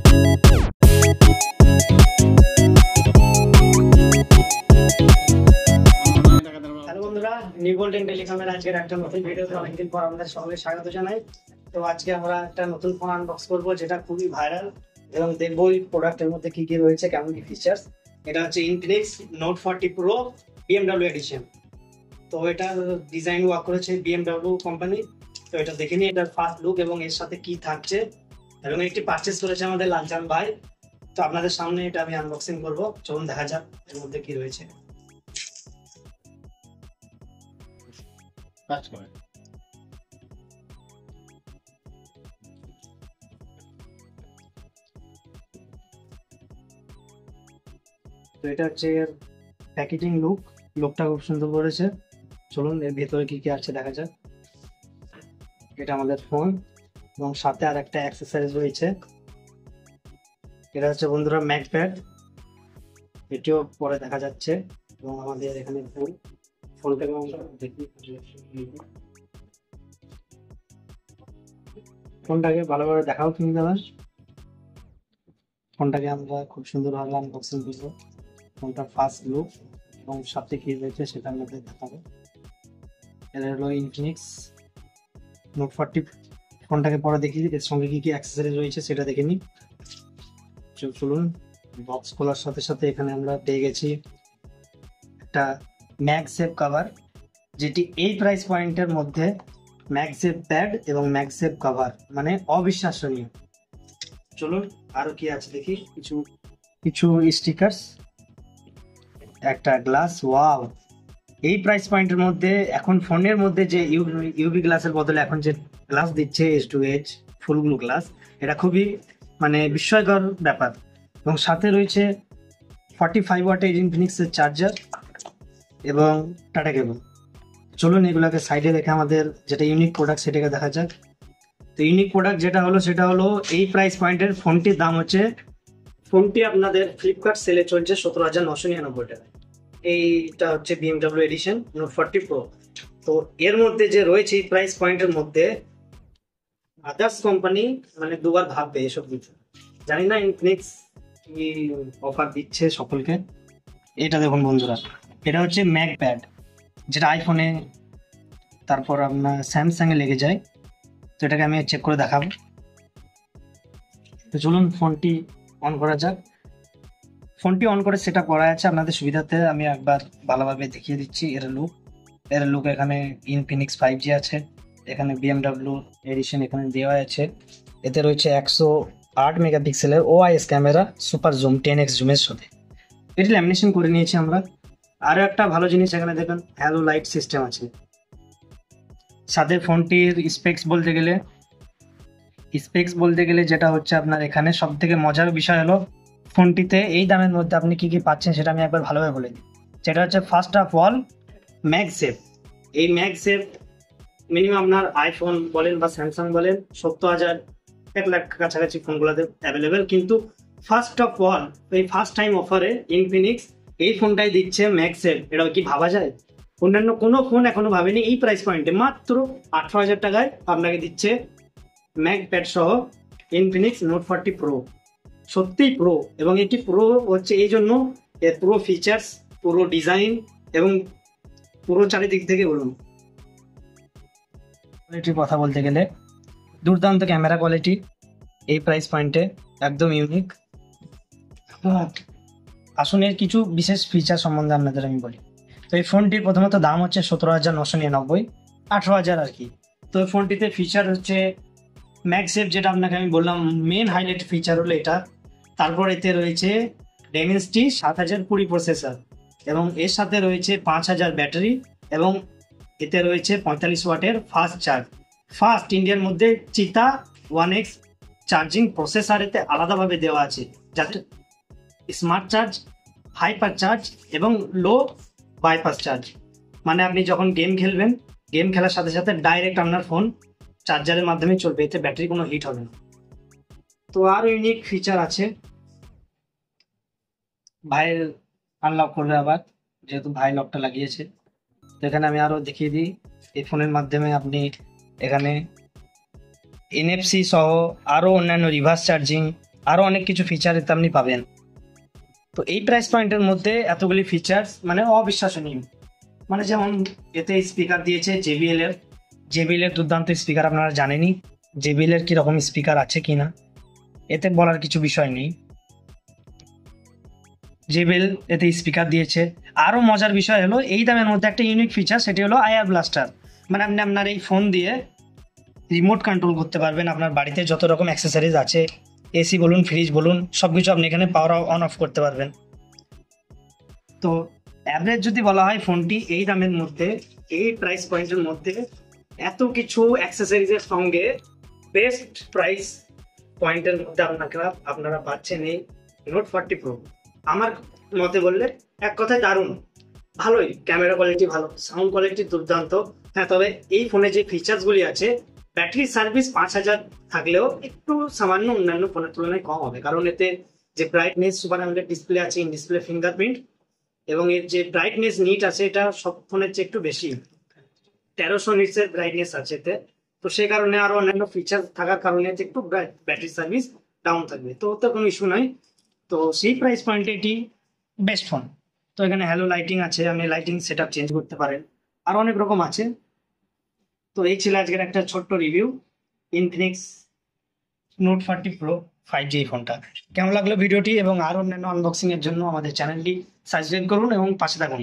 Hello বন্ধুরা, new golden টেলিকমের আজকের একটা নতুন ভিডিওতে অনেকদিন পর আমাদের সঙ্গে স্বাগত জানাই। তো আজকে আমরা একটা নতুন ফোন আনবক্স করবো, যেটা খুবই ভাইরাল, এবং দেখবো এই প্রোডাক্টের মধ্যে কি কি রয়েছে, কেমন কি ফিচার্স। এটা হচ্ছে Infinix note 40 pro BMW edition. তো এটা ডিজাইন ওয়ার্ক করেছে BMW কোম্পানি। তো এটা দেখে নিই এটার ফার্স্ট লুক এবং এর সাথে কি থাকছে, এবং একটি পারচেস করেছে আমাদের লালচান ভাই। তো আপনাদের সামনে এটা আমি আনবক্সিং করবো, চলুন দেখা যাক এর মধ্যে কি রয়েছে। তো এটা হচ্ছে এর প্যাকেজিং লুকটা খুব সুন্দর করেছে। চলুন এর ভেতরে কি কি আছে দেখা যাক। এটা আমাদের ফোন এবং সাথে আর একটা অ্যাক্সেসরিজ রয়েছে। এটা হচ্ছে বন্ধুরা ম্যাক প্যাড, এটিও পরে দেখা যাচ্ছে। এবং আমাদের এখানে ফোনটাকে আমরা দেখি, ফোনটাকে ভালোভাবে দেখাও কিনে দেওয়া। ফোনটাকে আমরা খুব সুন্দরভাবে আনবক্সিং করবো, ফোনটার ফার্স্ট লুক এবং সাথে কি রয়েছে সেটার মধ্যে দেখাবো। এটা হলো ইনফিনিক্স নোট 40 ফোনটাকে পরে দেখি এর সঙ্গে কি কি অ্যাক্সেসরিজ রয়েছে সেটা দেখে নিই। চলুন, বক্স খোলার সাথে সাথে এখানে আমরা পেয়ে গেছি একটা ম্যাগসেফ কভার, যেটি এই প্রাইস পয়েন্টের মধ্যে ম্যাগসেফ প্যাড এবং ম্যাগসেফ কভার মানে অবিশ্বাসনীয়। চলুন আরো কি আছে দেখি। কিছু স্টিকার্স, একটা গ্লাস। ওয়াও, এই প্রাইস পয়েন্টের মধ্যে এখন ফোনের মধ্যে যে ইউভি গ্লাসের বদলে এখন যে গ্লাস দিচ্ছে H2H ফুল ব্লু গ্লাস, এটা খুবই মানে বিস্ময়কর ব্যাপার। এবং সাথে রয়েছে 45 ওয়াটের ইনফিনিক্সের চার্জার এবং টাটা কেবল। চলুন এগুলোকে সাইডে রেখে আমাদের যেটা ইউনিক প্রোডাক্ট সেটাকে দেখা যাক। তো ইউনিক প্রোডাক্ট যেটা হলো সেটা হলো এই প্রাইস পয়েন্টের ফোনটির দাম হচ্ছে, ফোনটি আপনাদের ফ্লিপকার্ট সেলে চলছে 17,999 টাকায়। এইটা হচ্ছে BMW এডিশন নোট 40 প্রো। তো এর মধ্যে যে রয়েছে এই প্রাইস পয়েন্টের মধ্যে আদার্স কোম্পানি মানে দুবার ভাববে এসব কিছু। জানি না ইনফিনিক্স কি অফার দিচ্ছে সকলকে। এটা দেখুন বন্ধুরা, এটা হচ্ছে ম্যাক প্যাড, যেটা আইফোনে তারপর আপনার স্যামসাংয়ে লেগে যায়। তো এটাকে আমি চেক করে দেখাবো। তো চলুন ফোনটি অন করা যাক। ফোনটি অন করে সেটা করা আছে আপনাদের সুবিধাতে আমি একবার ভালোভাবে দেখিয়ে দিচ্ছি। এর লুক এখানে ইনফিনিক্স 5G আছে, এখানে BMW এডিশন এখানে দেওয়া আছে। এতে রয়েছে 108 মেগাপিক্সেলের OIS camera, super zoom 10x জুমের সাথে। এটি ল্যামিনেশন করে নিয়েছি আমরা। আরও একটা ভালো জিনিস এখানে দেখুন, হ্যালো লাইট সিস্টেম আছে। সাথে ফোনটির স্পেক্স বলতে গেলে যেটা হচ্ছে আপনার এখানে সব থেকে মজার বিষয় হলো ফোনটিতে এই দামের মধ্যে আপনি কি কি পাচ্ছেন সেটা আমি একবার ভালোভাবে বলে দিই। যেটা হচ্ছে ফার্স্ট অফ অল ম্যাগসেফ। এই ম্যাগসেফ মিনিমাম আপনার আইফোন বলেন বা স্যামসাং বলেন 70,000 1 লাখ কাছাকাছি ফোনগুলোতে অ্যাভেলেবেল, কিন্তু ফার্স্ট অফ অল এই ফার্স্ট টাইম অফারে ইনফিনিক্স এই ফোনটাই দিচ্ছে ম্যাগসেফ। এটা কি ভাবা যায়? অন্যান্য কোনো ফোন এখনো ভাবেনি এই প্রাইস পয়েন্টে মাত্র 18,000 টাকায় আপনাকে দিচ্ছে ম্যাক প্যাড সহ ইনফিনিক্স নোট 40 প্রো। সত্যিই প্রো, এবং এটি প্রো হচ্ছে এই জন্য এর পুরো ফিচার্স, পুরো ডিজাইন এবং পুরো চারিদিক থেকে বলুন কোয়ালিটির কথা বলতে গেলে দুর্দান্ত ক্যামেরা কোয়ালিটি এই প্রাইস পয়েন্টে একদম ইউনিক। আসুন এর কিছু বিশেষ ফিচার সম্বন্ধে আপনাদের আমি বলি। তো এই ফোনটির প্রথমত দাম হচ্ছে 17,999, 18,000 আর কি। তো এই ফোনটিতে ফিচার হচ্ছে ম্যাগসেফ, যেটা আপনাকে আমি বললাম মেন হাইলাইট ফিচার হলো এটা। তারপর এতে রয়েছে Dimensity 7020 প্রসেসর, এবং এর সাথে রয়েছে 5,000 ব্যাটারি, এবং এতে রয়েছে 45 ওয়াটের ফাস্ট ইন্ডিয়ার মধ্যে চিতা 1X চার্জিং প্রসেসর এতে আলাদাভাবে দেওয়া আছে, যাতে স্মার্ট চার্জ, হাইপার চার্জ এবং লো বাইপাস চার্জ। মানে আপনি যখন গেম খেলবেন, গেম খেলার সাথে সাথে ডাইরেক্ট আপনার ফোন চার্জারের মাধ্যমে চলবে, এতে ব্যাটারি কোনো হিট হবে না। তো আরও ইউনিক ফিচার আছে। ভাইয়ের আনলক করবে আবার, যেহেতু ভাই লকটা লাগিয়েছে। তো এখানে আমি আরও দেখিয়ে দিই, এই ফোনের মাধ্যমে আপনি এখানে NFC সহ আরও অন্যান্য রিভার্স চার্জিং আরো অনেক কিছু ফিচার এতে আপনি পাবেন। তো এই প্রাইস পয়েন্টের মধ্যে এতগুলি ফিচার্স মানে অবিশ্বাসনীয়। মানে যেমন এতে স্পিকার দিয়েছে জেবিএল এর দুর্দান্ত স্পিকার, আপনারা জানেনই জেবিএল এর কিরকম স্পিকার আছে কিনা, এতে বলার কিছু বিষয় নেই। জেবিএল এতে স্পিকার দিয়েছে। আরো মজার বিষয় হলো এই দামের মধ্যে একটা ইউনিক ফিচার, সেটি হলো আইআর ব্লাস্টার। মানে আপনি আপনার এই ফোন দিয়ে রিমোট কন্ট্রোল করতে পারবেন আপনার বাড়িতে যত রকম অ্যাক্সেসরিজ আছে, এসি বলুন, ফ্রিজ বলুন, সবকিছু আপনি এখানে পাওয়ার অন অফ করতে পারবেন। তো অ্যাভারেজ যদি বলা হয় ফোনটি এই দামের মধ্যে, এই প্রাইস পয়েন্টের মধ্যে এত কিছু অ্যাক্সেসরিজের সঙ্গে বেস্ট প্রাইস পয়েন্টের মধ্যে আপনারা পাচ্ছেন এই নোট 40 প্রো। আমার মতে বললে এক কথায় দারুণ, ভালোই, ক্যামেরা কোয়ালিটি ভালো, সাউন্ড কোয়ালিটি দুর্দান্ত। হ্যাঁ, তবে এই ফোনে যে ফিচার্সগুলি আছে, ব্যাটারি সার্ভিস 5000 থাকলেও একটু সামান্য অন্যান্য ফোনের তুলনায় কম হবে, কারণ এতে যে ব্রাইটনেস সুপার অ্যামোলেড ডিসপ্লে আছে, ইন ডিসপ্লে ফিঙ্গারপ্রিন্ট, এবং এর যে ব্রাইটনেস নিট আছে এটা সব ফোনের চেয়ে একটু বেশি, 1300 নিটসের ব্রাইটনেস আছে এতে। তো সেই কারণে আরো অন্যান্য ফিচার থাকার কারণে একটু ব্যাটারি সার্ভিস ডাউন থাকবে, তো ওতে কোনো ইস্যু নাই। তো সেই প্রাইস পয়েন্টে এটি বেস্ট ফোন। তো এখানে হ্যালো লাইটিং আছে, আপনি লাইটিং সেট আপ চেঞ্জ করতে পারেন, আর অনেক রকম আছে। তো এই ছিল আজকের একটা ছোট্ট review Infinix note 40 pro 5G ফোনটা। কেমন লাগলো ভিডিওটি, এবং আরো অন্যান্য আনবক্সিং এর জন্য আমাদের চ্যানেলটি সাবস্ক্রাইব করুন এবং পাশে থাকুন।